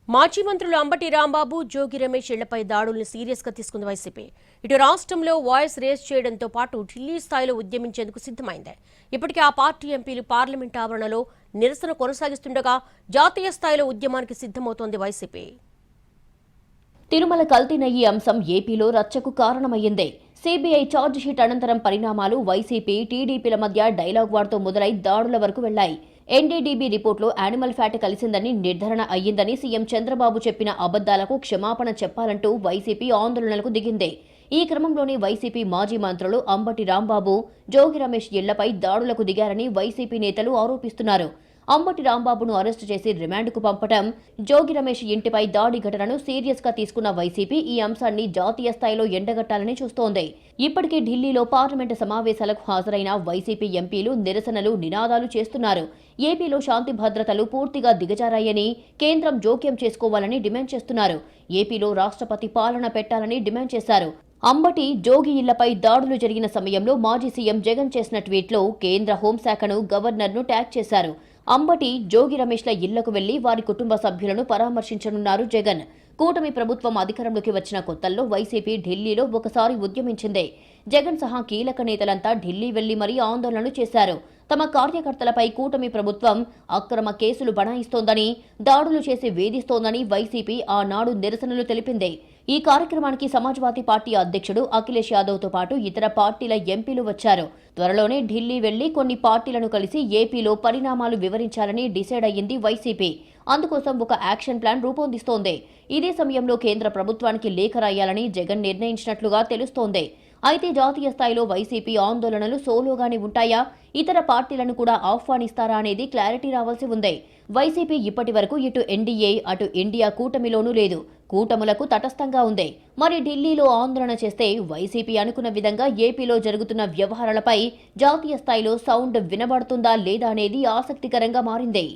మాజీ మంత్రులు అంబటి రాంబాబు, జోగి రమేష్ ఇళ్లపై దాడుల్ని సీరియస్ గా తీసుకుంది వైసీపీ. ఇటు రాష్ట్రంలో వాయిస్ రేస్ చేయడంతో పాటు ఢిల్లీ స్థాయిలో ఉద్యమించేందుకు సిద్ధమైంది. ఇప్పటికే ఆ పార్టీ ఎంపీలు పార్లమెంట్ ఆవరణలో నిరసన కొనసాగిస్తుండగా జాతీయ స్థాయిలో ఉద్యమానికి సిద్ధమవుతోంది వైసీపీ. తిరుమల కల్తీనయ్యి అంశం ఏపీలో రచ్చకు కారణమయ్యింది. సీబీఐ ఛార్జ్ షీట్ అనంతరం పరిణామాలు వైసీపీ, టీడీపీల మధ్య డైలాగ్ వార్తో మొదలై దాడుల వరకు వెళ్లాయి. ఎన్డీడీబీ రిపోర్టులో యానిమల్ ఫ్యాట్ కలిసిందని నిర్ధారణ అయ్యిందని సీఎం చంద్రబాబు చెప్పిన అబద్దాలకు క్షమాపణ చెప్పాలంటూ వైసీపీ ఆందోళనలకు దిగింది. ఈ క్రమంలోనే వైసీపీ మాజీ మంత్రులు అంబటి రాంబాబు, జోగి రమేష్ ఇళ్లపై దాడులకు దిగారని వైసీపీ నేతలు ఆరోపిస్తున్నారు. అంబటి రాంబాబును అరెస్టు చేసి రిమాండ్కు పంపటం, జోగి రమేష్ ఇంటిపై దాడి ఘటనను సీరియస్ గా తీసుకున్న వైసీపీ ఈ అంశాన్ని జాతీయ స్థాయిలో ఎండగట్టాలని చూస్తోంది. ఇప్పటికే ఢిల్లీలో పార్లమెంటు సమావేశాలకు హాజరైన వైసీపీ ఎంపీలు నిరసనలు, నినాదాలు చేస్తున్నారు. ఏపీలో శాంతి భద్రతలు పూర్తిగా దిగజారాయని, కేంద్రం జోక్యం చేసుకోవాలని డిమాండ్ చేస్తున్నారు. ఏపీలో రాష్ట్రపతి పాలన పెట్టాలని డిమాండ్ చేశారు. అంబటి, జోగి ఇళ్లపై దాడులు జరిగిన సమయంలో మాజీ సీఎం జగన్ చేసిన ట్వీట్లో కేంద్ర హోంశాఖను, గవర్నర్ను ట్యాగ్ చేశారు. అంబటి, జోగి రమేష్ల ఇళ్లకు వెళ్లి వారి కుటుంబ సభ్యులను పరామర్శించనున్నారు జగన్. కూటమి ప్రభుత్వం అధికారంలోకి వచ్చిన కొత్తల్లో వైసీపీ ఢిల్లీలో ఒకసారి ఉద్యమించింది. జగన్ సహా కీలక నేతలంతా ఢిల్లీ వెళ్లి మరీ ఆందోళనలు చేశారు. తమ కార్యకర్తలపై కూటమి ప్రభుత్వం అక్రమ కేసులు బనాయిస్తోందని, దాడులు చేసి వేధిస్తోందని వైసీపీ ఆనాడు నిరసనలు తెలిపింది. ఈ కార్యక్రమానికి సమాజ్వాదీ పార్టీ అధ్యక్షుడు అఖిలేష్ యాదవ్తో పాటు ఇతర పార్టీల ఎంపీలు వచ్చారు. త్వరలోనే ఢిల్లీ వెళ్లి కొన్ని పార్టీలను కలిసి ఏపీలో పరిణామాలు వివరించాలని డిసైడ్ అయ్యింది వైసీపీ. అందుకోసం ఒక యాక్షన్ ప్లాన్ రూపొందిస్తోంది. ఇదే సమయంలో కేంద్ర ప్రభుత్వానికి లేఖ రాయాలని జగన్ నిర్ణయించినట్లుగా తెలుస్తోంది. అయితే జాతీయ స్థాయిలో వైసీపీ ఆందోళనలు సోలోగానే ఉంటాయా, ఇతర పార్టీలను కూడా ఆహ్వానిస్తారా అనేది క్లారిటీ రావాల్సి ఉంది. వైసీపీ ఇప్పటి వరకు ఇటు ఎన్డీఏ, అటు ఇండియా కూటమిలోనూ లేదు. కూటములకు తటస్థంగా ఉంది. మరి ఢిల్లీలో ఆందోళన చేస్తే వైసీపీ అనుకున్న విధంగా ఏపీలో జరుగుతున్న వ్యవహారాలపై జాతీయ స్థాయిలో సౌండ్ వినబడుతుందా లేదా అనేది ఆసక్తికరంగా మారింది.